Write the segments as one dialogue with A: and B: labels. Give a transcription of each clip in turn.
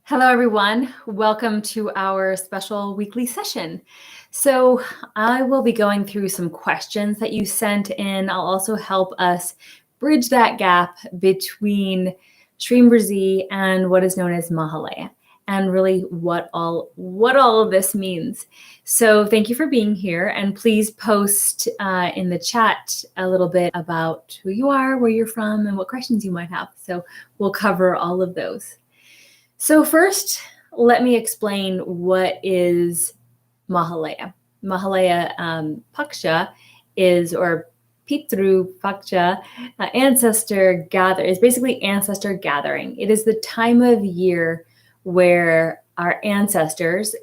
A: Hello, everyone. Welcome to our special weekly session. So I will be going through some questions that you sent in. I'll also help us bridge that gap between Shreem Brzee and what is known as Mahalaya, and really what all of this means. So thank you for being here, and please post in the chat a little bit about who you are, where you're from, and what questions you might have. So we'll cover all of those. So first, let me explain what is Mahalaya. Mahalaya Paksha is, or Pitru Paksha, ancestor gather, is basically ancestor gathering. It is the time of year where our ancestors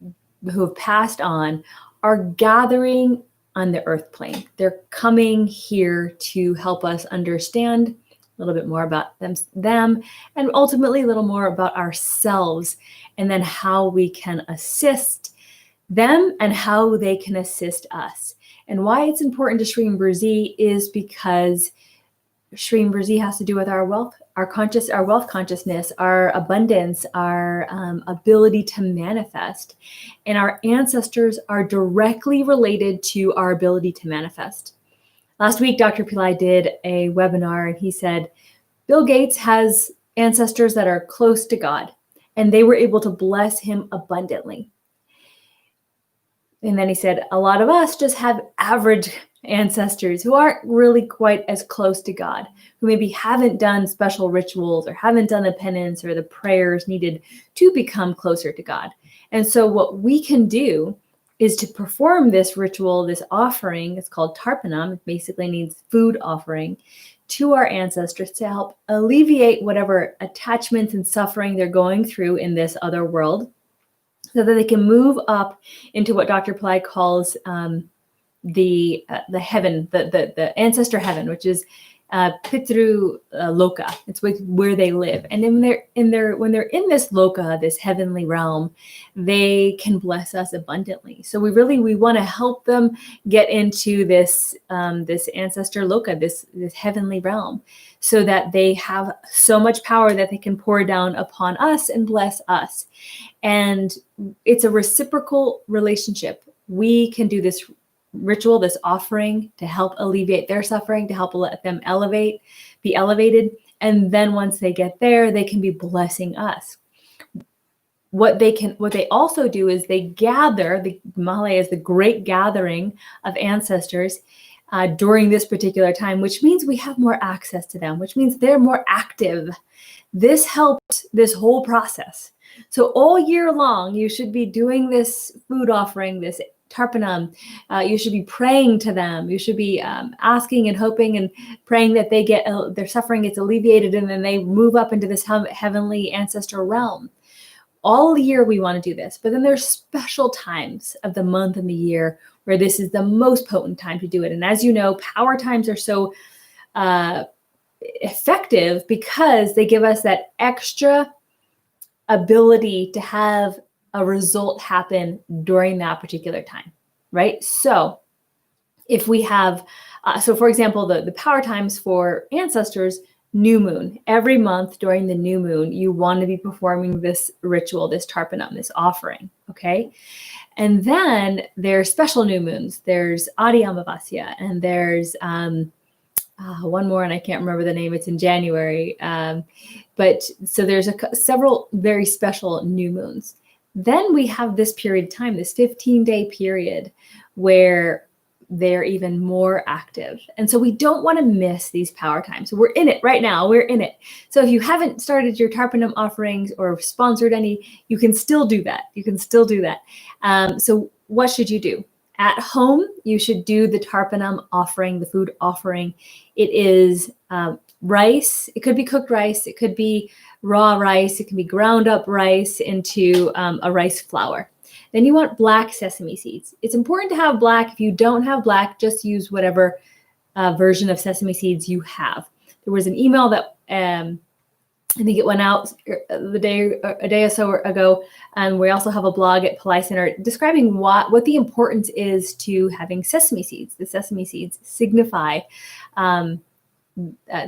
A: who have passed on are gathering on the earth plane. They're coming here to help us understand a little bit more about them, and ultimately a little more about ourselves, and then how we can assist them and how they can assist us. And why it's important to Shreem Brzee is because Shreem Brzee has to do with our wealth, our wealth consciousness, our abundance, our ability to manifest. And our ancestors are directly related to our ability to manifest. Last week, Dr. Pillai did a webinar, and he said, Bill Gates has ancestors that are close to God, and they were able to bless him abundantly. And then he said, a lot of us just have average ancestors who aren't really quite as close to God, who maybe haven't done special rituals or haven't done the penance or the prayers needed to become closer to God. And so what we can do is to perform this ritual, this offering. It's called Tarpanam. It basically means food offering to our ancestors to help alleviate whatever attachments and suffering they're going through in this other world, so that they can move up into what Dr. Pillai calls the heaven, the ancestor heaven, which is Pitru Loka. It's where they live. And then when they're in this Loka, this heavenly realm, they can bless us abundantly. So we want to help them get into this ancestor Loka, this heavenly realm, so that they have so much power that they can pour down upon us and bless us. And it's a reciprocal relationship. We can do this ritual, this offering, to help alleviate their suffering, to help let them be elevated. And then once they get there, they can be blessing us. What they also do is they gather. The Mahalaya is the great gathering of ancestors during this particular time, which means we have more access to them, which means they're more active. This helps this whole process. So all year long, you should be doing this food offering, this Tarpanam. You should be praying to them. You should be asking and hoping and praying that they get their suffering gets alleviated, and then they move up into this heavenly ancestor realm. All year we want to do this, but then there's special times of the month and the year where this is the most potent time to do it. And as you know, power times are so effective because they give us that extra ability to have a result happen during that particular time, right? So if we have, for example, the power times for ancestors, new moon. Every month during the new moon, you want to be performing this ritual, this Tarpanam, this offering, okay? And then there's special new moons. There's Adi Amavasya, and there's one more, and I can't remember the name. It's in January. But so there's several very special new moons. Then we have this period of time, this 15-day period, where they're even more active. And so we don't want to miss these power times. So we're in it right now. We're in it. So if you haven't started your Tarpanam offerings or sponsored any, you can still do that. So what should you do? At home, you should do the Tarpanam offering, the food offering. It is rice. It could be cooked rice. It could be raw rice. It can be ground up rice into a rice flour. Then you want black sesame seeds. It's important to have black. If you don't have black, just use whatever version of sesame seeds you have. There was an email that I think it went out a day or so ago, and we also have a blog at Pillai Center describing what the importance is to having sesame seeds. The sesame seeds signify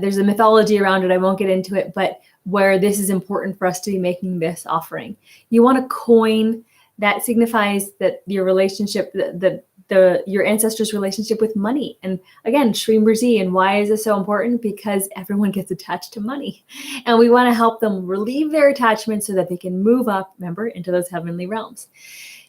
A: there's a mythology around it. I won't get into it, but where this is important for us to be making this offering. You want a coin that signifies that your relationship, your ancestors' relationship with money. And again, Shreem Brzee. And why is this so important? Because everyone gets attached to money. And we want to help them relieve their attachment so that they can move up, remember, into those heavenly realms.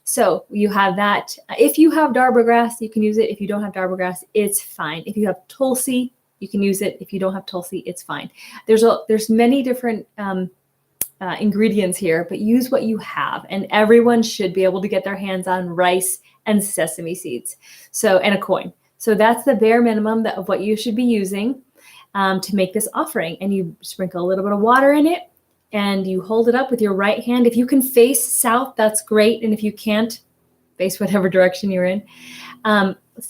A: So you have that. If you have Dharma grass, you can use it. If you don't have Dharma grass, it's fine. If you have Tulsi, you can use it. If you don't have Tulsi, it's fine. There's many different ingredients here, but use what you have. And everyone should be able to get their hands on rice and sesame seeds, and a coin. So that's the bare minimum of what you should be using to make this offering. And you sprinkle a little bit of water in it, and you hold it up with your right hand. If you can face south, that's great. And if you can't, face whatever direction you're in.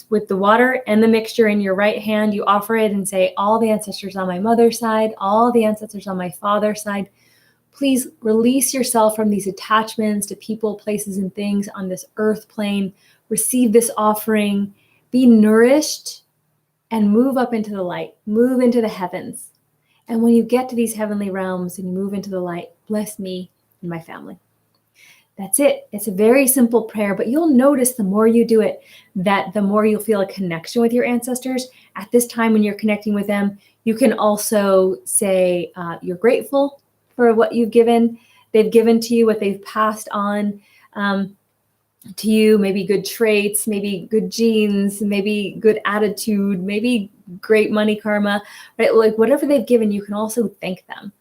A: With the water and the mixture in your right hand, you offer it and say, all the ancestors on my mother's side, all the ancestors on my father's side, please release yourself from these attachments to people, places, and things on this earth plane. Receive this offering, be nourished, and move up into the light, move into the heavens. And when you get to these heavenly realms and you move into the light, bless me and my family. That's it. It's a very simple prayer, but you'll notice the more you do it, that the more you'll feel a connection with your ancestors. At this time when you're connecting with them, you can also say you're grateful for what you've given. They've given to you, what they've passed on to you, maybe good traits, maybe good genes, maybe good attitude, maybe great money karma, right? Like whatever they've given, you can also thank them.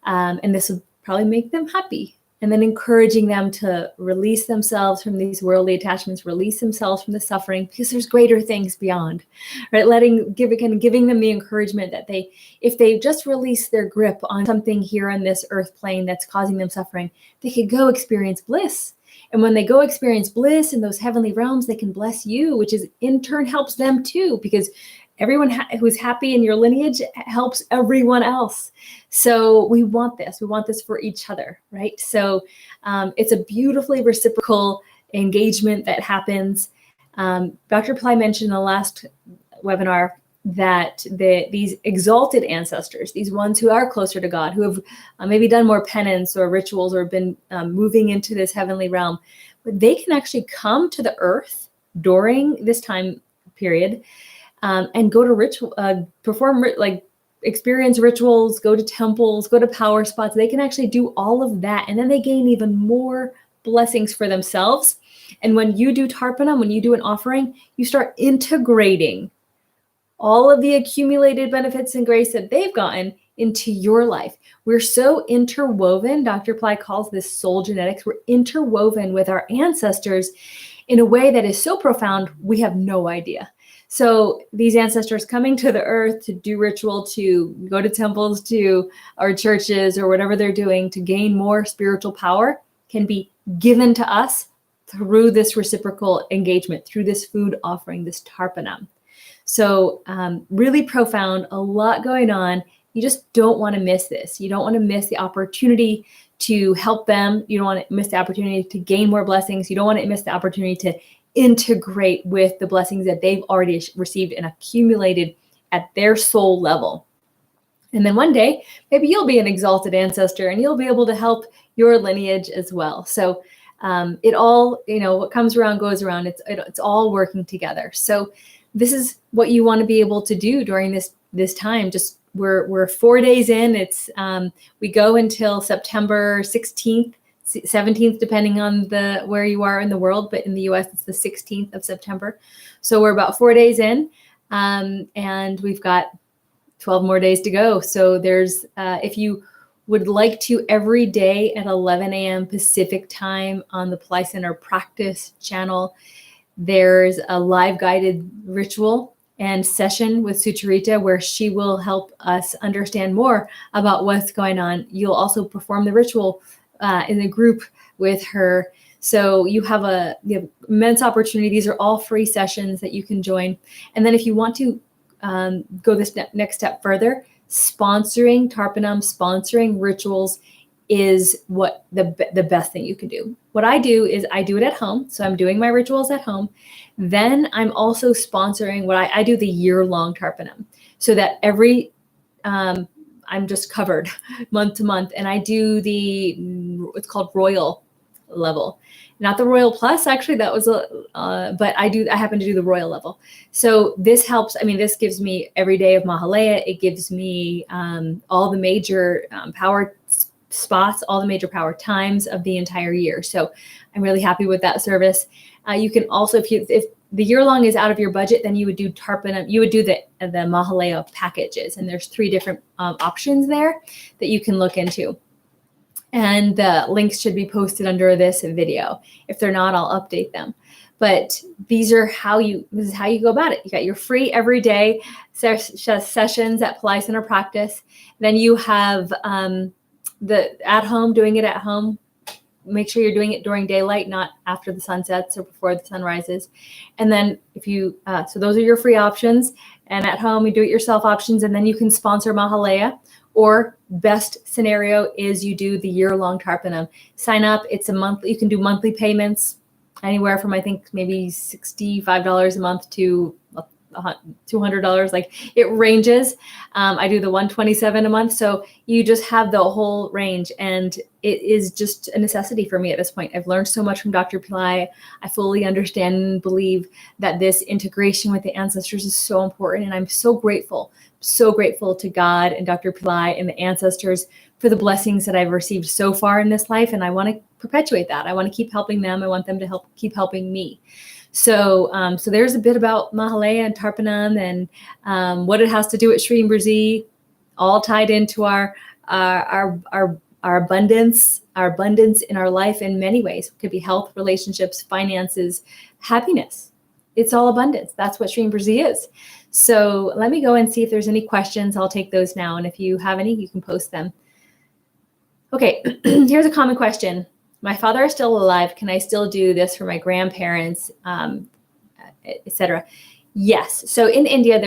A: And this will probably make them happy. And then encouraging them to release themselves from these worldly attachments, release themselves from the suffering, because there's greater things beyond, right? Giving them the encouragement that if they just release their grip on something here on this earth plane that's causing them suffering, they could go experience bliss. And when they go experience bliss in those heavenly realms, they can bless you, which is in turn helps them too, because everyone who's happy in your lineage helps everyone else. So we want this. We want this for each other, right? So it's a beautifully reciprocal engagement that happens. Dr. Ply mentioned in the last webinar that these exalted ancestors, these ones who are closer to God, who have maybe done more penance or rituals or been moving into this heavenly realm, but they can actually come to the earth during this time period and go to ritual, perform, experience rituals, go to temples, go to power spots. They can actually do all of that. And then they gain even more blessings for themselves. And when you do Tarpanam, when you do an offering, you start integrating all of the accumulated benefits and grace that they've gotten into your life. We're so interwoven. Dr. Ply calls this soul genetics. We're interwoven with our ancestors in a way that is so profound, we have no idea. So these ancestors coming to the earth to do ritual, to go to temples, to our churches or whatever they're doing to gain more spiritual power can be given to us through this reciprocal engagement, through this food offering, this Tarpanam. So really profound, a lot going on. You just don't want to miss this. You don't want to miss the opportunity to help them. You don't want to miss the opportunity to gain more blessings. You don't want to miss the opportunity to integrate with the blessings that they've already received and accumulated at their soul level. And then one day, maybe you'll be an exalted ancestor and you'll be able to help your lineage as well. So it all, what comes around goes around. It's all working together. So this is what you want to be able to do during this time. Just we're 4 days in. It's we go until September 16th. 17th, depending on where you are in the world, but in the US, it's the 16th of September. So we're about 4 days in, and we've got 12 more days to go. So there's, if you would like to every day at 11 a.m. Pacific time on the Ply Center Practice channel, there's a live guided ritual and session with Sucharita where she will help us understand more about what's going on. You'll also perform the ritual in a group with her. So you have immense opportunity. These are all free sessions that you can join. And then if you want to go this next step further, Tarpanam sponsoring rituals is what the best thing you can do. What I do is I do it at home. So I'm doing my rituals at home. Then I'm also sponsoring I do the year-long Tarpanam. so that I'm just covered month to month. And I do it's called Royal level, not the Royal Plus. Actually, that was but I happen to do the Royal level. So this helps. I mean, this gives me every day of Mahalaya. It gives me all the major power spots, all the major power times of the entire year. So I'm really happy with that service. You can also, if the year long is out of your budget, then you would do Tarpanam. You would do the Mahalaya packages, and there's 3 different options there that you can look into. And the links should be posted under this video. If they're not, I'll update them. But this is how you go about it. You got your free everyday sessions at Pillai Center Practice. Then you have the at home, doing it at home. Make sure you're doing it during daylight, not after the sun sets or before the sun rises. And then if you, so those are your free options. And at home, you do it yourself options. And then you can sponsor Mahalaya. Or best scenario is you do the year-long Tarpanam. Sign up. It's a monthly. You can do monthly payments anywhere from, I think, maybe $65 a month to $200. Like, it ranges. I do the $127 a month. So you just have the whole range, and it is just a necessity for me at this point. I've learned so much from Dr. Pillai. I fully understand and believe that this integration with the ancestors is so important. And I'm so grateful to God and Dr. Pillai and the ancestors for the blessings that I've received so far in this life. And I want to perpetuate that. I want to keep helping them. I want them to keep helping me. So there's a bit about Mahalaya and Tarpanam and what it has to do with Shreem Brzee, all tied into our abundance in our life in many ways. It could be health, relationships, finances, happiness. It's all abundance. That's what Shreem Brzee is. So let me go and see if there's any questions. I'll take those now. And if you have any, you can post them. Okay, here's a common question. My father is still alive. Can I still do this for my grandparents, etc.? Yes. So in India,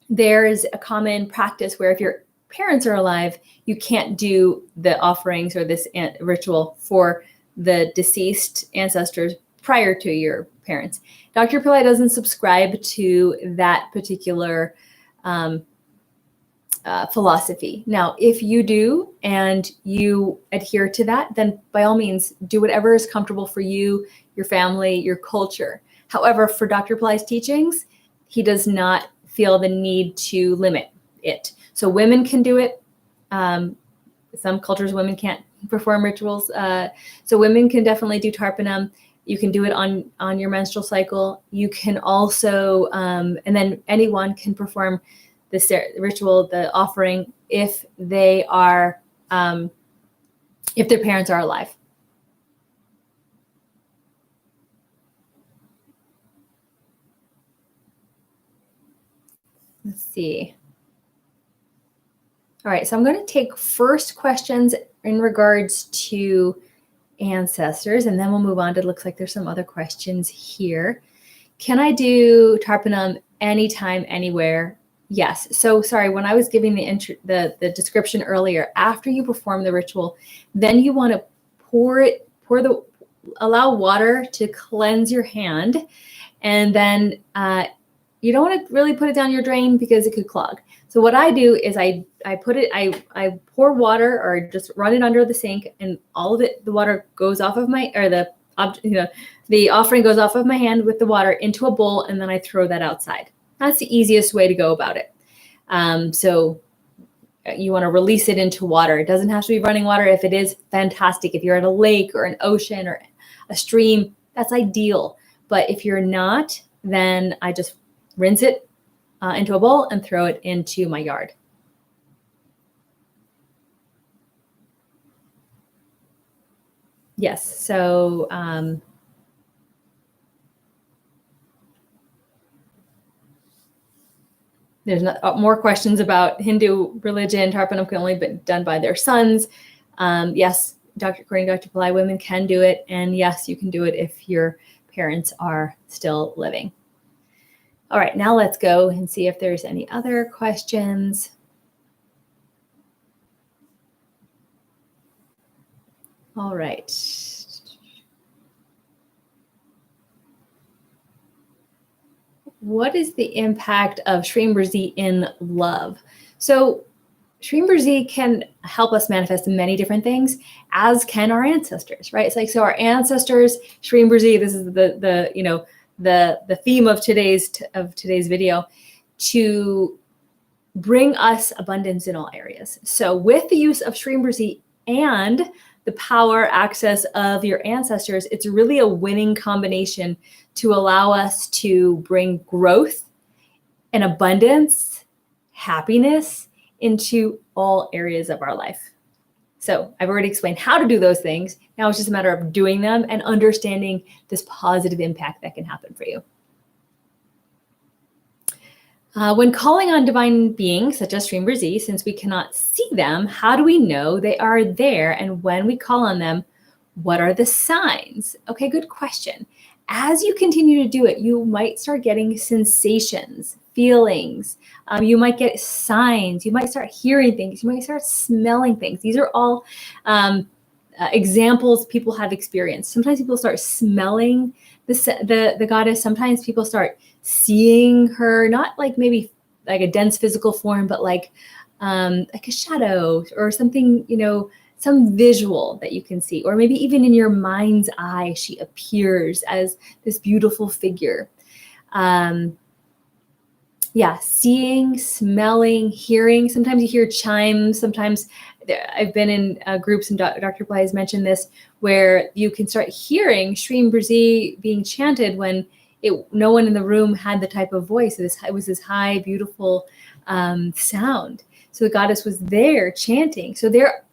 A: there is a common practice where if your parents are alive, you can't do the offerings or this ritual for the deceased ancestors prior to your parents. Dr. Pillai doesn't subscribe to that particular philosophy. Now, if you do and you adhere to that, then by all means, do whatever is comfortable for you, your family, your culture. However, for Dr. Pillai's teachings, he does not feel the need to limit it. So women can do it. Some cultures, women can't perform rituals. So women can definitely do Tarpanam. You can do it on your menstrual cycle. You can also, and then anyone can perform the ritual, the offering, if they are, if their parents are alive. Let's see. All right, so I'm going to take first questions in regards to ancestors, and then we'll move on to, looks like there's some other questions here. Can I do Tarpanam anytime, anywhere? Yes. So sorry, when I was giving the description earlier, after you perform the ritual, then you want to allow water to cleanse your hand, and then you don't want to really put it down your drain because it could clog. So what I do is I pour water or just run it under the sink, and all of it, the water goes off of the offering goes off of my hand with the water into a bowl, and then I throw that outside. That's the easiest way to go about it. So you want to release it into water. It doesn't have to be running water. If it is, fantastic. If you're at a lake or an ocean or a stream, that's ideal. But if you're not, then I just rinse it into a bowl and throw it into my yard. Yes. So there's more questions about Hindu religion. Tarpanam can only be done by their sons. Yes, according to Dr. Pillai, women can do it. And yes, you can do it if your parents are still living. All right, now let's go and see if there's any other questions. All right. what is the impact of Shreem Brzee in love? So Shreem Brzee can help us manifest many different things, as can our ancestors, right? It's like, so our ancestors, Shreem Brzee, this is the theme of today's video, to bring us abundance in all areas. So with the use of Shreem Brzee and the power access of your ancestors, it's really a winning combination to allow us to bring growth and abundance, happiness into all areas of our life. So I've already explained how to do those things. Now it's just a matter of doing them and understanding this positive impact that can happen for you. When calling on divine beings such as Shreem Brzee, since we cannot see them, how do we know they are there? And when we call on them, what are the signs? Okay, good question. As you continue to do it, you might start getting sensations, feelings. You might get signs. You might start hearing things. You might start smelling things. These are all examples people have experienced. Sometimes people start smelling the goddess. Sometimes people start seeing her, not like maybe like a dense physical form, but like a shadow or something, some visual that you can see, or maybe even in your mind's eye, she appears as this beautiful figure. Seeing, smelling, hearing. Sometimes you hear chimes. Sometimes I've been in groups, and Dr. Bly has mentioned this, where you can start hearing Shreem Brzee being chanted when no one in the room had the type of voice. It was this high, beautiful sound. So the goddess was there chanting. So there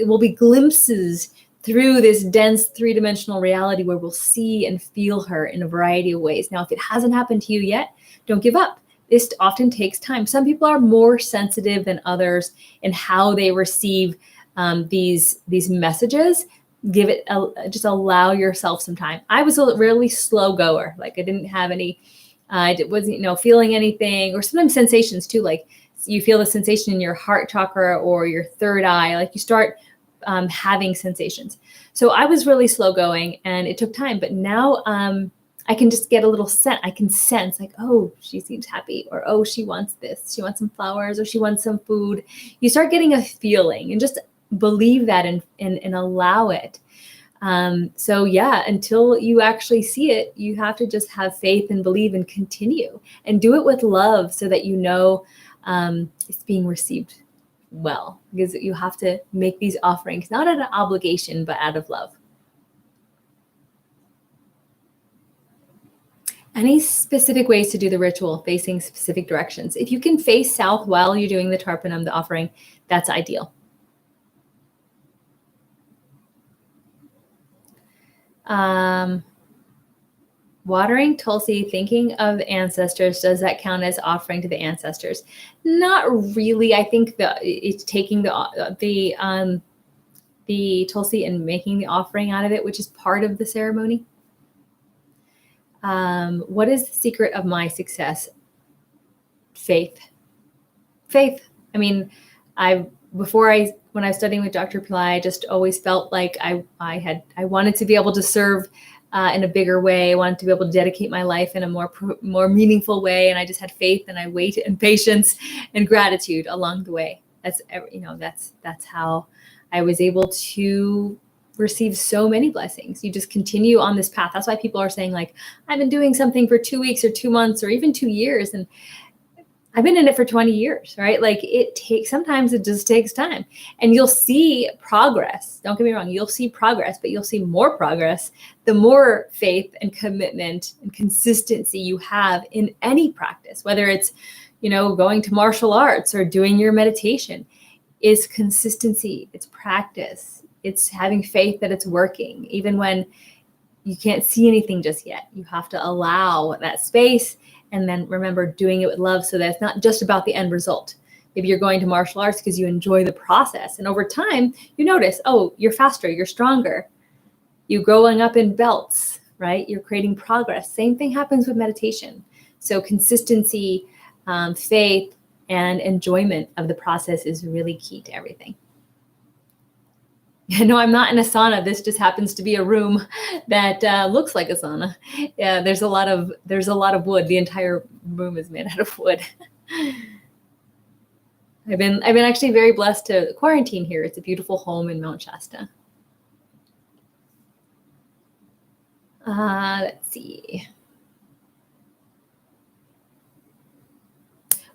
A: will be glimpses through this dense three-dimensional reality where we'll see and feel her in a variety of ways. Now, if it hasn't happened to you yet, don't give up. This often takes time. Some people are more sensitive than others in how they receive these messages. Give it, just allow yourself some time. I was a really slow goer. Like I didn't have any, I wasn't, feeling anything, or sometimes sensations too. Like you feel the sensation in your heart chakra or your third eye. Like you start having sensations. So I was really slow going, and it took time. But now I can just get a little sense. I can sense like, oh, she seems happy, or oh, she wants this. She wants some flowers, or she wants some food. You start getting a feeling, and just believe that and allow it. Until you actually see it, you have to just have faith and believe and continue, and do it with love so that it's being received well, because you have to make these offerings not out of obligation but out of love. Any specific ways to do the ritual facing specific directions? If you can face south while you're doing the Tarpanam, the offering, that's ideal. Watering Tulsi, thinking of ancestors, does that count as offering to the ancestors? Not really. I think it's taking the Tulsi and making the offering out of it, which is part of the ceremony. What is the secret of my success? Faith. I mean, when I was studying with Dr. Pillai, I just always felt like I wanted to be able to serve in a bigger way. I wanted to be able to dedicate my life in a more meaningful way. And I just had faith, and I waited, and patience and gratitude along the way. That's how I was able to receive so many blessings. You just continue on this path. That's why people are saying like, I've been doing something for 2 weeks or 2 months or even 2 years. And I've been in it for 20 years, right? Like sometimes it just takes time, and you'll see progress. Don't get me wrong. You'll see progress, but you'll see more progress the more faith and commitment and consistency you have in any practice, whether it's, going to martial arts or doing your meditation. Is consistency, it's practice. It's having faith that it's working, even when you can't see anything just yet. You have to allow that space. And then remember, doing it with love, so that it's not just about the end result. Maybe you're going to martial arts because you enjoy the process. And over time, you notice, oh, you're faster, you're stronger. You're growing up in belts, right? You're creating progress. Same thing happens with meditation. So consistency, faith, and enjoyment of the process is really key to everything. No, I'm not in a sauna. This just happens to be a room that looks like a sauna. Yeah, there's a lot of wood. The entire room is made out of wood. I've been actually very blessed to quarantine here. It's a beautiful home in Mount Shasta. Let's see.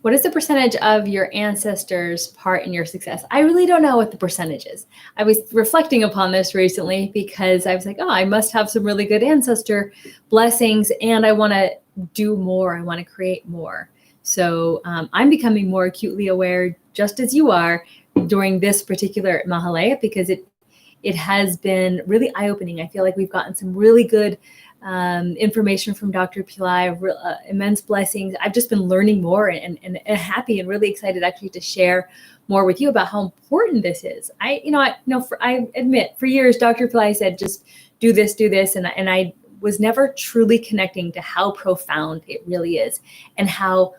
A: What is the percentage of your ancestors' part in your success? I really don't know what the percentage is. I was reflecting upon this recently because I was like, oh, I must have some really good ancestor blessings and I want to do more. I want to create more. So I'm becoming more acutely aware, just as you are, during this particular Mahalaya, because it has been really eye-opening. I feel like we've gotten some really good information from Dr. Pillai, immense blessings. I've just been learning more and happy and really excited actually to share more with you about how important this is. I admit for years, Dr. Pillai said, just do this. And I was never truly connecting to how profound it really is and how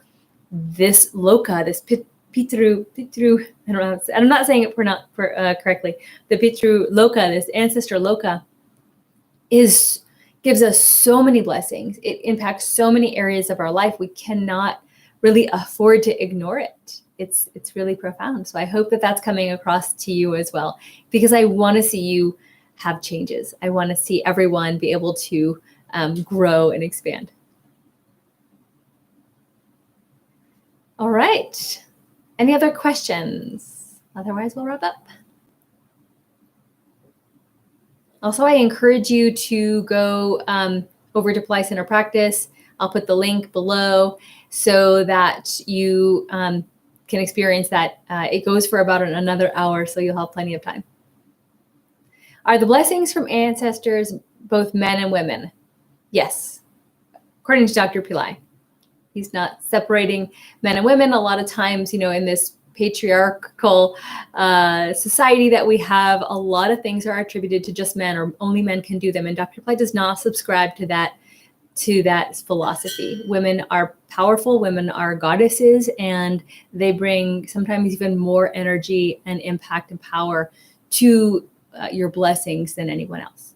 A: this loka, this Pitru, I don't know, I'm not saying it correctly. The Pitru loka, this ancestor loka, gives us so many blessings. It impacts so many areas of our life. We cannot really afford to ignore it. It's really profound. So I hope that that's coming across to you as well, because I want to see you have changes. I want to see everyone be able to grow and expand. All right. Any other questions? Otherwise, we'll wrap up. Also, I encourage you to go over to Pillai Center Practice. I'll put the link below so that you can experience that. It goes for about another hour, so you'll have plenty of time. Are the blessings from ancestors both men and women? Yes, according to Dr. Pillai. He's not separating men and women. A lot of times, in this patriarchal society that we have, a lot of things are attributed to just men, or only men can do them. And Dr. Pillai does not subscribe to that philosophy. Women are powerful. Women are goddesses, and they bring sometimes even more energy and impact and power to your blessings than anyone else.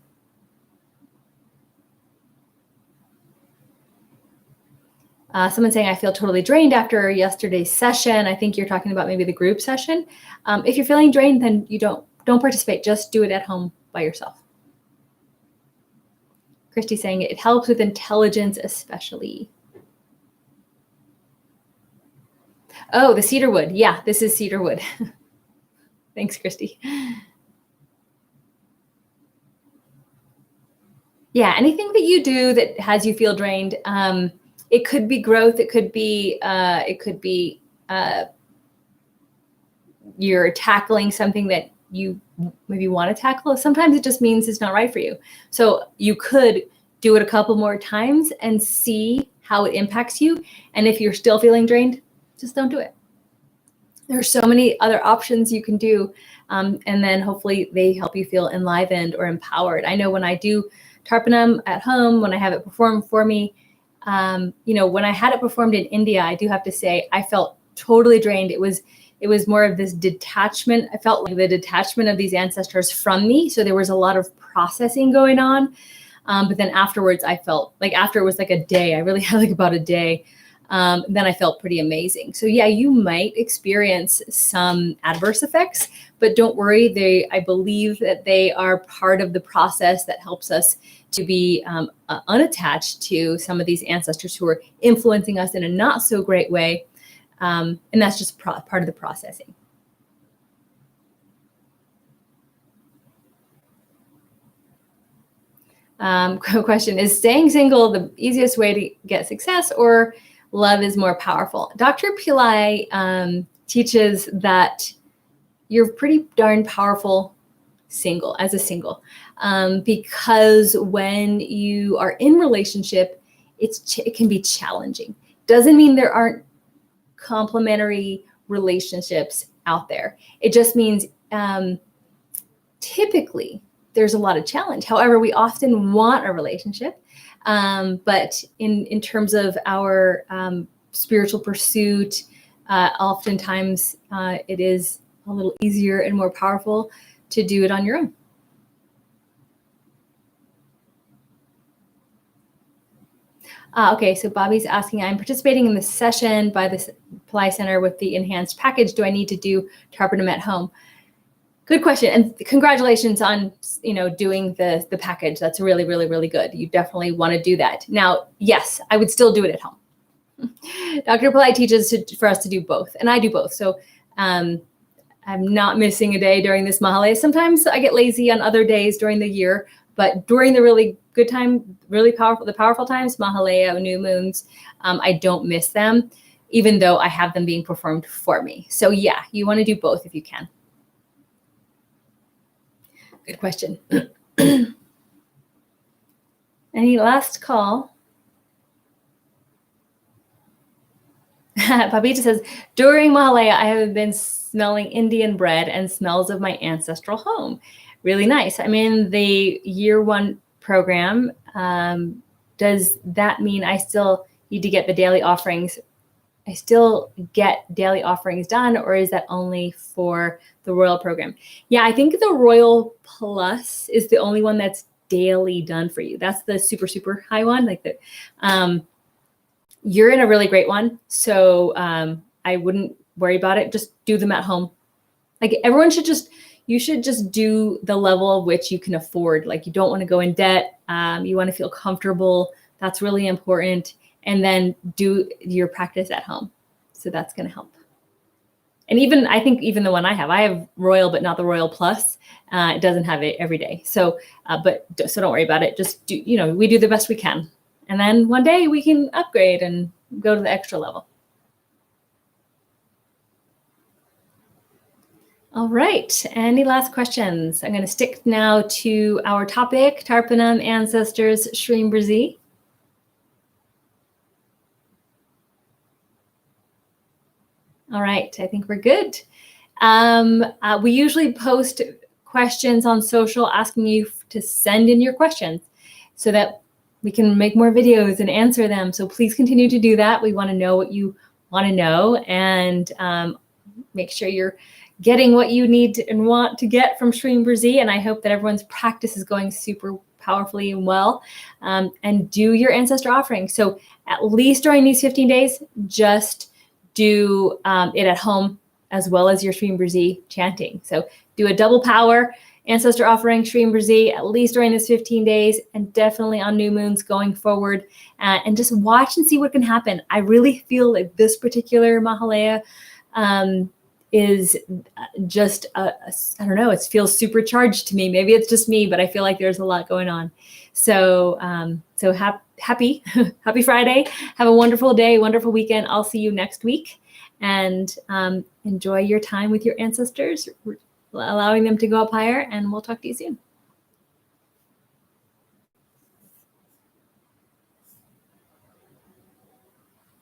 A: Someone saying, I feel totally drained after yesterday's session. I think you're talking about maybe the group session. If you're feeling drained, then you don't participate. Just do it at home by yourself. Christy saying it helps with intelligence, especially. Oh, the cedarwood. Yeah, this is cedarwood. Thanks, Christy. Yeah, anything that you do that has you feel drained, it could be growth. It could be you're tackling something that you maybe want to tackle. Sometimes it just means it's not right for you. So you could do it a couple more times and see how it impacts you. And if you're still feeling drained, just don't do it. There are so many other options you can do. And then hopefully they help you feel enlivened or empowered. I know when I do Tarpanam at home, when I have it performed for me, when I had it performed in India, I do have to say I felt totally drained. It was more of this detachment. I felt like the detachment of these ancestors from me. So there was a lot of processing going on. But then afterwards, I felt like after it was like a day, I really had like about a day. Then I felt pretty amazing. So yeah, you might experience some adverse effects, but don't worry. I believe that they are part of the process that helps us to be unattached to some of these ancestors who are influencing us in a not so great way. And that's just part of the processing. Question, is staying single the easiest way to get success, or love is more powerful? Dr. Pillai teaches that you're pretty darn powerful as a single, because when you are in relationship, it can be challenging. Doesn't mean there aren't complementary relationships out there. It just means typically there's a lot of challenge. However, we often want a relationship, but in terms of our spiritual pursuit, oftentimes it is a little easier and more powerful to do it on your own. Okay, so Bobby's asking, I'm participating in the session by the Supply Center with the enhanced package. Do I need to do Tarpanam at home? Good question, and congratulations on doing the package. That's really, really, really good. You definitely want to do that. Now, yes, I would still do it at home. Dr. Pillai teaches for us to do both, and I do both. So I'm not missing a day during this Mahalaya. Sometimes I get lazy on other days during the year, but during the really good time, really powerful times, Mahalaya, new moons, I don't miss them, even though I have them being performed for me. So yeah, you want to do both if you can. Good question. Any last call? Papita says, during Mahalaya, I have been smelling Indian bread and smells of my ancestral home. Really nice. I'm in the year 1 program. Does that mean I still need to get the daily offerings? I still get daily offerings done, or is that only for the Royal program? Yeah, I think the Royal Plus is the only one that's daily done for you. That's the super, super high one. Like you're in a really great one. So I wouldn't worry about it. Just do them at home. Like you should just do the level of which you can afford. Like you don't want to go in debt. You want to feel comfortable. That's really important. And then do your practice at home. So that's going to help. And I think even the one I have Royal, but not the Royal Plus. It doesn't have it every day. So don't worry about it. Just do, we do the best we can. And then one day we can upgrade and go to the extra level. All right. Any last questions? I'm going to stick now to our topic, Tarpanam Ancestors Shreem Brzee. All right, I think we're good. We usually post questions on social asking you to send in your questions so that we can make more videos and answer them. So please continue to do that. We want to know what you want to know, and make sure you're getting what you need and want to get from Shreem Brzee. And I hope that everyone's practice is going super powerfully and well. And do your ancestor offering. So at least during these 15 days, just do it at home as well as your Shreem Brzee chanting. So do a double power ancestor offering, Shreem Brzee, at least during this 15 days, and definitely on new moons going forward, and just watch and see what can happen. I really feel like this particular Mahalaya is just, I don't know, it feels supercharged to me. Maybe it's just me, but I feel like there's a lot going on. So, happy Friday. Have a wonderful day, wonderful weekend. I'll see you next week, and enjoy your time with your ancestors, allowing them to go up higher, and we'll talk to you soon.